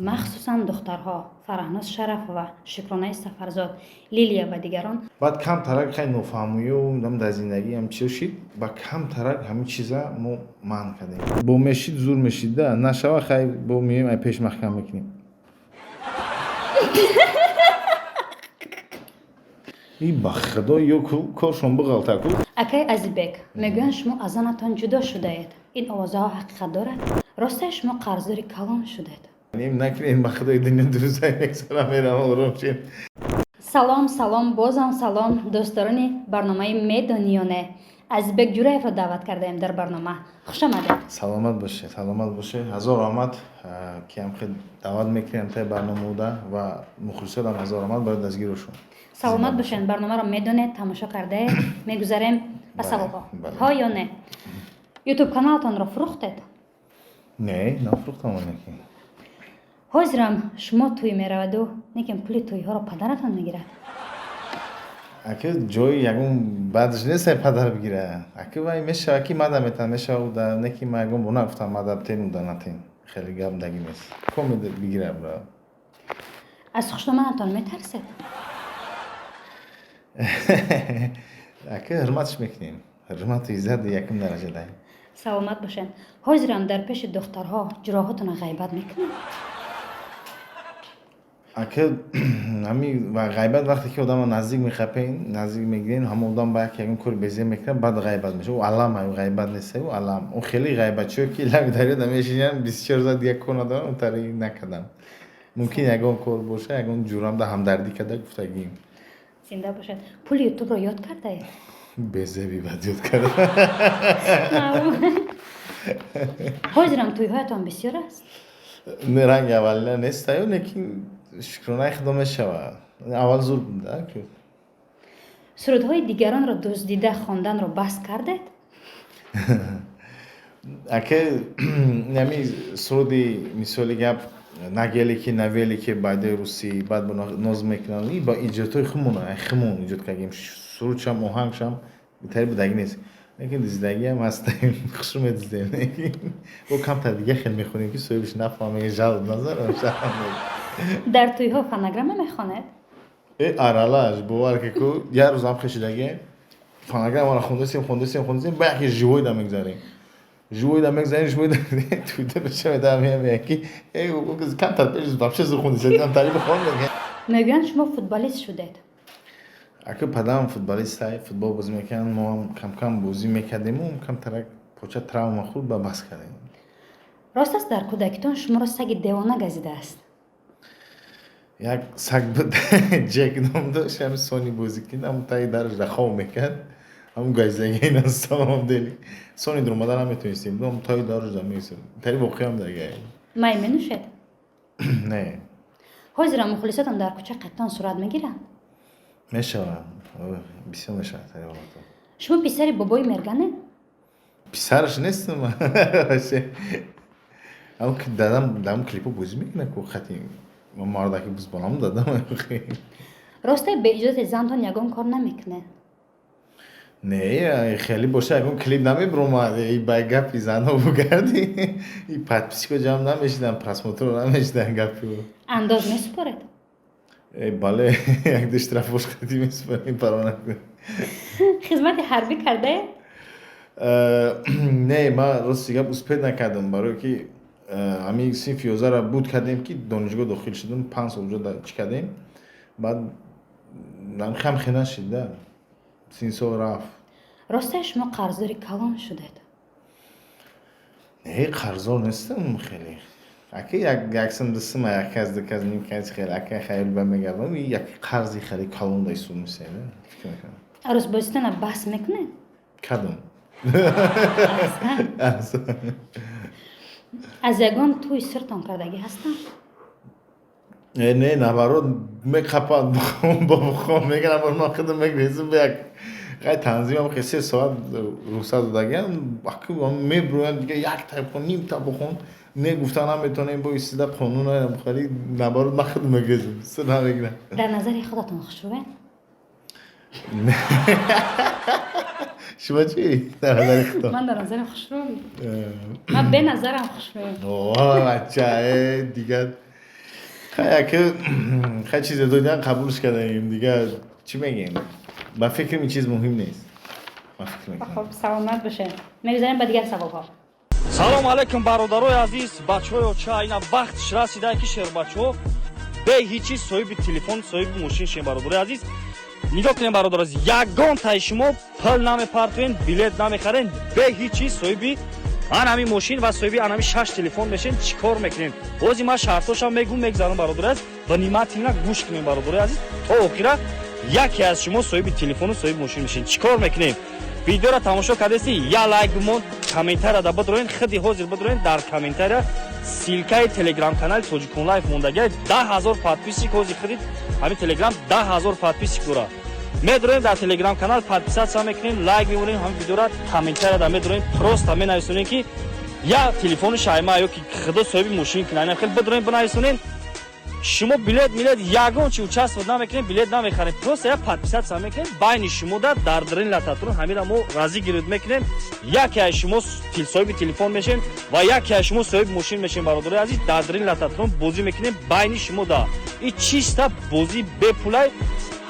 مخصوصا دخترها فرهناز شرف و شکرانه سفرزاد، لیلیا و دیگران. بعد کم ترک خیلی نفهمی و نم در زندگی هم چی شد با کم ترک همین چیزا ما من کردیم با مشید زور مشید ده نشوا خیلی با مییم ای پیش محکم میکنیم این با خدا یا کارشون بغلطه کن. اکای ازیبک میگویند شما از زنتان جدا شده اید. این آوازها حقیقت دارد؟ راسته شما قرضدار کلان شده اید؟ نیم نکنین با خدای دنیا دروز های نکسرم میرم آرام شیم. سلام بازم سلام دوستان برنامه میدانیانه. ازیبک جوراєв را دعوت کردیم در برنامه. خوش آمدید. سلامت باشه هزار آمد که هم خیلی دعوت میکنیم تا برنامه بوده و مخلصات هم هزار آمد باید دستگیرشون. سلامت باشین. برنامه را میدونید تماشا کرده میگذاریم به سوالها ها یا نه. یوتیوب کانالتان را فروختید؟ نه نفروختم نکی. حاضرم شما توی میرود و نیکن پولی توی ها را پدرتان میگیرد. اگه جای یکم بعدش نیست پدر بگیره. اگه وای میشه اکی مادر میتونه میشه و در نکی مگم بنا گفتم مادر تین و دانتین خیلی گم دگی نیست. کمی بگیره برا. از خوشنامتان میترسید؟ اگه حرمتش میکنیم. حرمت ایزد یکم درجه دهیم. سلامت باشین. حاضرم در پیش دخترها جراحتون غیبت میکنید؟ اگه همی و غیبت وقتی که آدم نزدیک میخپین نزدیک میگیرین همه آدم با یک کار بزی میکنه بعد غیبت میشه و علامه و غیبت نیست و علام اون خیلی غیبت چون که لگ داره دمیشین 24 ساعت یک کنه دارم اون طریق نکردم ممکن یگان کار باشه یگان جورم ده همدردی کرده گفتگیم زنده باشید. پول یوتیوب رو یاد کرده اید؟ بزه بی بد یاد کرده. حاضرم توی هایتان بسیار است؟ رنگ اولی نیست یا لیکن شکرانه خدمت شود اول زور بوده که سرودهای دیگران را دزدیده خواندن را بس کردید؟ اگه نمی سرودی مثالی گپ نگلی که نویلی که بعد روسی بعد با ناز میکنن این با ایجادهای خمون ایجاد کردیم سرود شم آهنگ شم بهتری بدگی نیست لیکن دیزدگی هم هستیم خشم دیزدگی و کم تا دیگه خیلی میخونیم که سویبش نفهمه جلب نظر در توی ها فنگرام میخواند؟ ارالش باور که کو یه روز هم خشیدگی فنگرام ما خوندیم با یکی جوی دم میگذاریم جوی دم تویتر بشه دم یکی او کم تا پیش بچه زو خوندید هم تعریف خون میگه میگن شما فوتبالیست شدید؟ اگه پدرم فوتبالیست های فوتبال بازی میکنن ما هم کم بازی میکردیم و کم ترک پوچه تراوما خود با بس کردیم. راست است در کودکیتان شما را سگ دیوانه گزیده است؟ یک سگ بود جک نام داشت هم سونی بازی کنیم هم تایی درش رخاو میکرد هم گایزنگی این است هم دلی سونی درومدن هم میتونستیم هم تایی درش هم میرسیم تایی واقعی هم درگه میمنو شد؟ نه حاضرم مخلصاتان در کوچه قطعان صورت میگیرند؟ میشوم بسیار میشوم تایی واقعا شما پسر بابای مرگنه؟ پسرش نیستم اما که دادم کلیپو بازی میکنه که خطی مارده که بز بانم دادم راسته به اجازت زنتان یگان کار نمیکنه؟ نه خیلی باشه اگه کلیپ نمیبرم ای با گپی زنها بگردی این پت پیسکو جمع نمیشیدم پس موتور نمیشیدم گپی رو انداز میسپارید؟ بله یک دشت رفت خیلی میسپاریم پرانه خدمت حربی کرده؟ نه ما راستی گپ اسپید نکردم برای که همین صنف 11 را بود کردیم که دانشگاه داخل شدیم 5 سال اونجا چی کردیم بعد من خم خیلی شده سینسو رفت راسته شما قرضدار کلان شدید؟ نه قرضدار نیستم خیلی اگه یک سن دستم یک از دکاز نیم کسی خیلی اگه خیلی بمیگردم یک قرضی خیلی کلان دایسون میشه فکر میکنم عروس بازیتان بحث میکنه؟ کدوم از یگان توی سرتان کردگی هستن؟ نه نبارو میخپن با بخوام میگن اما ما خودم میگریزم به یک قای تنظیم هم که 3 ساعت روسا دادگیم باکو میبروین دیگه یک تایپ کن نیم تا بخون نه گفتن هم میتونیم با ایستاده قانون های بخاری نبارو ما خودم میگریزم سر نمیگیرم در نظر خودتون خوشروین؟ شما چی؟ در نظر خودم من در نظر خوشروین من به نظرم خوشروین اوه بچه دیگه خیلی چیز دادن قبولش کردیم دیگه چی میگیم با فکر این چیز مهم نیست با فکر میکنم خب سلامت باشه میگذاریم به دیگر سوال ها салом алайкум бародарои азиз бачаҳои оча ина вақтш расида ки шербачаҳо бе ҳичи соҳиби телефон соҳиби мошин шем бародарои азиз нигоҳ кунем бародар азиз ягон таи шумо пул намепартоен билет намехарен бе ҳичи соҳиби анами мошин ва соҳиби анами 6 телефон мешен чӣ кор мекунем бози ман шартошам мегӯм мегзарам бародари азиз ба ниматина гӯш кунем бародари азиз то охира яке аз шумо соҳиби телефону соҳиби мошин мешен чӣ кор мекунем видеоро тамошо кардеси я лайк бимон комментария да бидроен худи ҳозир бидроен дар комментария силкаи телеграм-канали тоҷикон лайф мондагия 10,000 подписчик ҳозир худид ҳамин телеграм 10,000 подписчик дора медроем дар телеграм-канал подписатсия мекунем лайк мемонем ҳамин видеоро комментария да медроем просто менависонем ки я телефони шайма ёки худо соҳиби мошин кунанем хел бидроем бинависонем шумо билет ягон чи участвот намекунем билет намехарем просто я подписатсия мекунем байни шумо дар дрин лататрон ҳамира мо разӣ гирифт мекунем яке аз шумо соҳиби телефон мешем ва яке аз шумо соҳиби мошин мешем бародари азиз дар дрин лататрон бозӣ мекунем байни шумо и чиста бозӣ бепулай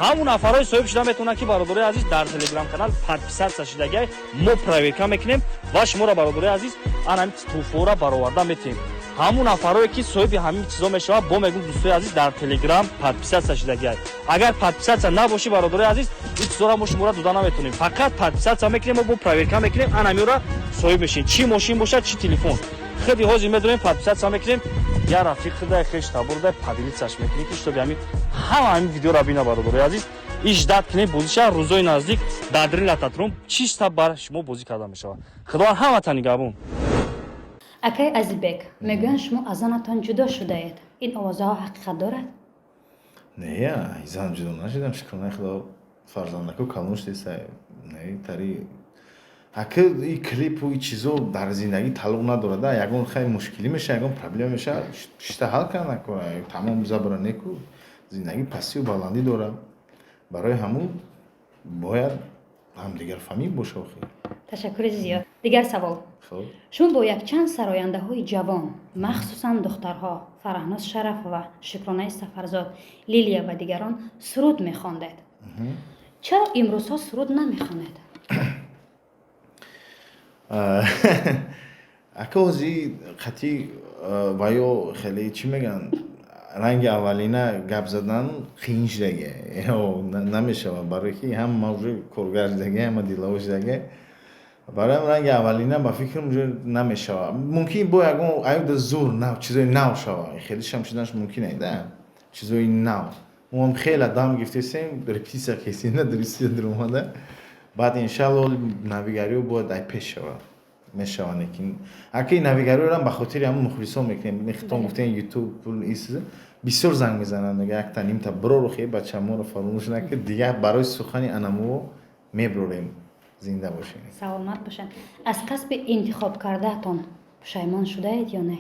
ҳамун нафарҳои соҳиб шуда метавонанд ки бародари азиз дар телеграм-канал подписатсия шудагия мо проверка мекунем ва шуморо бародари азиз анами туфора бароварда метавонем ҳамун нафарҳое ки соҳиби ҳамин чизо мешаванд бо мегӯм дӯстои азиз дар телеграм подписатсия шудагия агар подписатсия набошӣ бародари азиз ин чизоро мо шуморо дода наметавонем фақат подписатсия мекунем ва бо проверка мекунем анамиро соҳиб мешавем чӣ мошин бошад чӣ телефон худи ҳозир медоем подписатсия мекунем я рафиқ худай хеш табурда падилитсаш мекунем ки чтобы ҳамин ҳама ҳамин видеоро бина бародари азиз и ждат кунем бозиша рӯзои наздик дар дрин лататрон чиста бар шумо бозӣ карда мешавад худованд ҳаматан нигоҳбон акай азизбек мегӯянд шумо аз занатон ҷудо шудаед ин овозаҳо ҳақиқат дорад не зан ҷудо нашудам шукрона худо фарзандаку калон шудеса не тари ака и клипу и чизо дар зиндагӣ тааллуқ надорад ягон хай мушкилӣ меша ягон проблема меша шита ҳал карда кора тамом забра неку зиндагӣ пастию баландӣ дорад барои ҳамун бояд ҳамдигар фаҳмид боша охир ташаккури зиёд дигар савол шумо бо якчанд сарояндаҳои ҷавон махсусан духтарҳо фараҳноз шарафова шукронаи сафарзод лилия ва дигарон суруд мехондед чаро имрӯзҳо суруд намехонед ака ҳозир қатъи ва ё хеле чӣ мегӯянд ранги аввалина гап задан қиин шудагия намешавад барое ки ҳама мавҷуд коргар шудагия ҳама дилаво шудагия барои ранги аввалина ба фикрам намешавад мумкин бо ягон аюда зур нав чизои нав шавад хелишам шуданаш мумкин айда чизои нав мом хела дам гирифтесем репетитсия кесем дурусия дуромада баъд иншалло навигарио бояд ай пеш шавад мешавад лекин аки навигариоро ба хотири ҳамун мухлисон мекунем хитон гуфтем ютуб бисёр занг мезананд мега якта нимта бироро хе бачаморо фаромӯш накард дигар барои сухани анамо меброрем зинда бошем саломат бошед аз касби интихоб кардаатон пушаймон шудаед ё не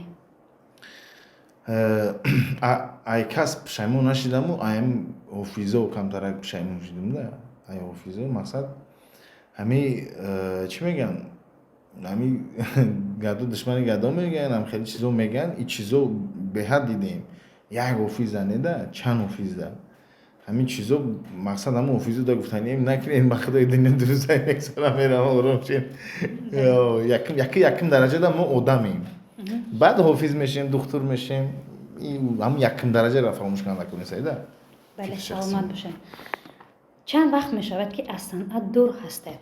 ай касб пушаймон нашудаму аям ҳофизо камтарак пушаймон шудамда ай ҳофизо мақсад ҳами чӣ мегӯянд ҳами гадо душмани гадо мегӯянд ҳам хеле чизо мегӯянд и чизо беҳад дидем як ҳофиза неда чанд ҳофизда ҳамин чизо мақсад ҳамун ҳофизо да гуфтанем накунем ба худои дуниё дурусай мексара мерам оромшем якум дараҷада мо одамем баъд ҳофиз мешем духтур мешем ҳамун якум дараҷаро фаромӯш карда накунем сайда бале саломат бошед чанд вақт мешавад ки аз санъат дур ҳастед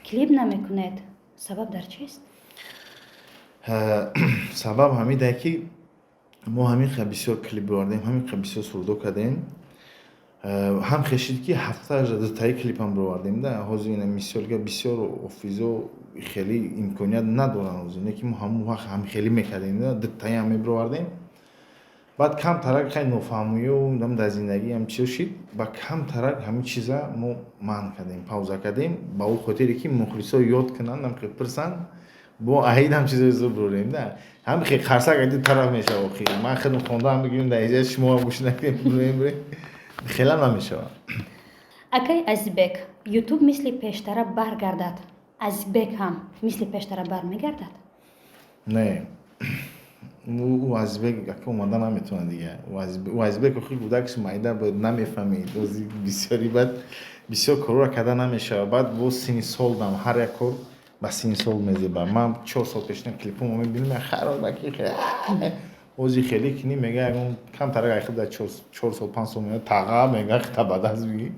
клип намекунед сабаб дар чист сабаб ҳамида ки мо ҳамин қадр бисёр клип бивардем ҳамин қадр бисёр сурдо кардем ҳам хешид ки ҳафтааш дутаи клипам бивардем да ҳозир ина мисолга бисёр офизо хеле имконият надоранд ҳозир не ки мо ҳамун вақт ҳам хеле мекардем дутаи ҳам мебивардем баъд камтарак хай нофаҳмиё дам дар зиндагӣ ҳам чизо шид ба камтарак ҳамин чиза мо манъ кардем павза кардем ба ӯ хотире ки мухлисо ёд кунанд ҳам пирсанд бо аид ҳам чизои зур бирорем да ҳам хе қарсак ади тараф мешавад охир ман худам хондаам бигирем дар изя шумо ҳам гӯш накунем бирем хелам намешавад акай азизбек ютуб мисли пештара баргардад азизбек ҳам мисли пештара бармегардад не او ازبک که اومدن نمیتونه دیگه او ازبک خیلی کودکش مایده بود نمیفهمید دوزی بسیاری بعد بسیار کار کردن نمیشه بعد با سینی سال دم هر یک کار با سینی سال میزبه من 4 سال پیش کلیپم میبینم خراب کی اوزی خیلی کنی میگه اون کم تر خود در 4 سال 5 سال میاد تاقا میگه خطا بعد از میگی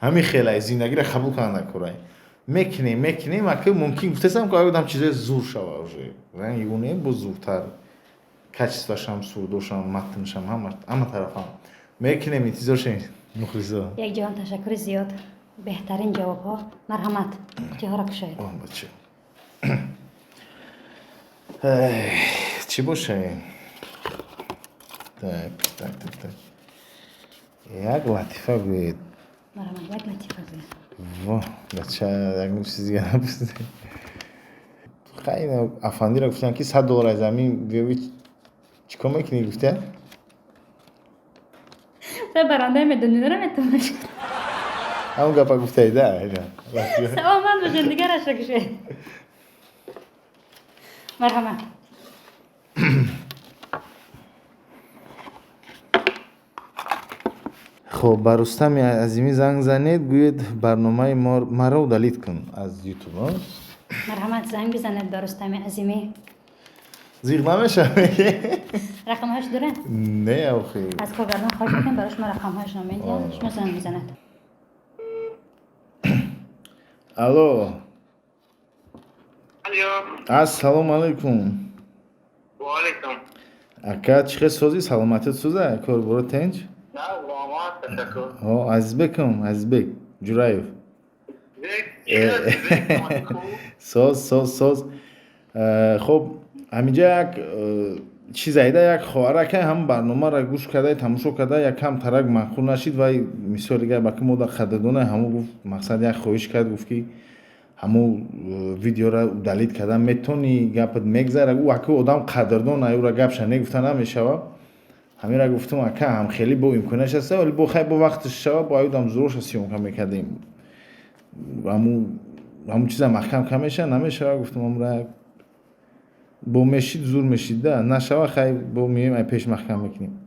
همین خیلی زندگی را قبول کنه نکره میکنی ما که ممکن گفتم که آدم چیز زور شوه رنگ یونه با زورتر کچستاشم سردوشم متنشم همه طرفم میکنه میتیزاشین مخلصا یک جهان تشکر زیاد بهترین جواب ها مرحمت ها را کشید بچه چی باشه tak یک لطیفه بود مرحمت یک لطیفه بود واه بچه یک چیزی نبسته خیلی افندی را گفتن که $100 از زمین بیوی چیکار میکنی گفته؟ تو برنده میدونی رو میتونی همون گپا گفته ایده سلامت باشین دیگر را کشید مرحمت خب بر رستم عظیمی زنگ زنید گوید برنامه مرا دلیت کن از یوتیوب مرحمت زنگ بزنید به رستم عظیمی زیغ نمیشه رقمهاش داره؟ نه آخی از کارگردان خواهش میکنم براش ما رقمهاش نمیدیم شما زنگ بزنید الو الو السلام علیکم و علیکم اکا چه سوزی سلامتت سوزه کار برو تنج نه واما تشکر ها ازبک جورایف ساز خب همینجا یک چیز ایده یک خواهره که هم برنامه را گوش کرده تماشا کرده یک کم ترک منخور نشید و مثال دیگه با که ما در خددونه همو گفت مقصد یک خواهش کرد گفت که همو ویدیو را دلیت کردن میتونی گپت میگذره او اکو آدم قدردان او را گپ شنه گفتن نمیشه همین را گفتم اکا هم خیلی با امکانش هسته ولی با خیلی با وقتش شد با آدم زورش هستیم کم میکردیم همون چیزا محکم کمیشه نمیشه گفتم هم را با میشید زور میشید ده نشوه خیلی با میم ای پیش محکم میکنیم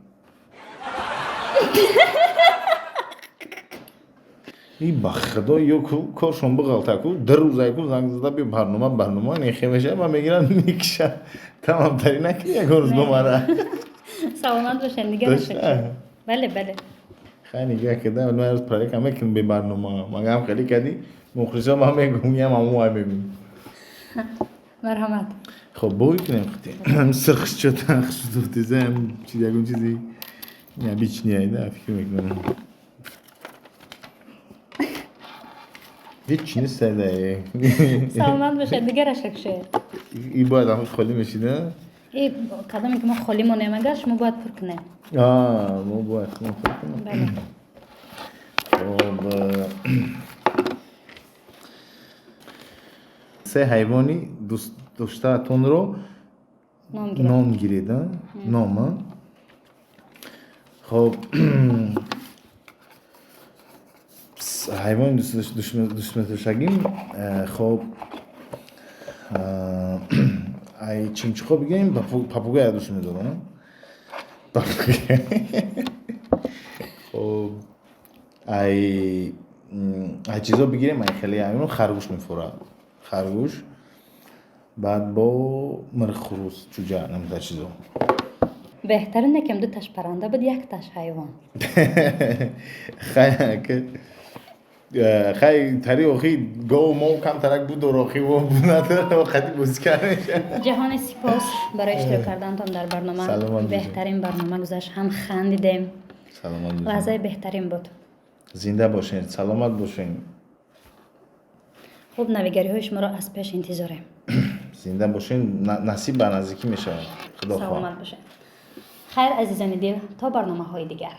این بخدا یا کارشون بغلطه کو در روزه کو زنگ زده بیا برنامه نیخی میشه و میگیرن میکشن تمام تری نکنی یک روز دوماره سلامت باشین دیگر شکر بله خیلی نگه کده ولی من از پرایی که میکنم به برنامه مگه هم خیلی کدی مخلصا ما میگم هم همون های میبینیم مرحمت خب بایی کنیم هم سرخش چطور خشت افتیزه هم چیزی نه بیچ نیایده فکر میکنم هیچ نیست ده سلامت باشین دیگر شکر این باید هم خالی میشیده؟ این قدمی که ما خالی مونه مگه شما باید پر کنه ما باید خالی کنیم بله خب سه حیوانی دوستاتون رو نام گیریدن نام خب حیوان دوست شگیم خب ای چمچخا بگیم پاپوگای دوست میدارم خب ای چیزا بگیریم ای خیلی حیوان خرگوش میفوره خرگوش بعد با مرغ خروس چوجه نمیده چیزا بهترینه که دو تاش پرنده بود یک تاش حیوان خیلی تری آخی گو مو کم ترک بود و راخی و بودنه و خیلی بزکر میشه جهان سپاس برای اشتراک کردنتان در برنامه بهترین برنامه گذاشت هم خندیدیم لحظه بهترین بود زنده باشین سلامت باشین خوب نویگری های شما را از پیش انتظاریم زنده باشین نصیب به نزدیکی میشه خدا سلامت باشین خیر عزیزان دل تا برنامه های دیگر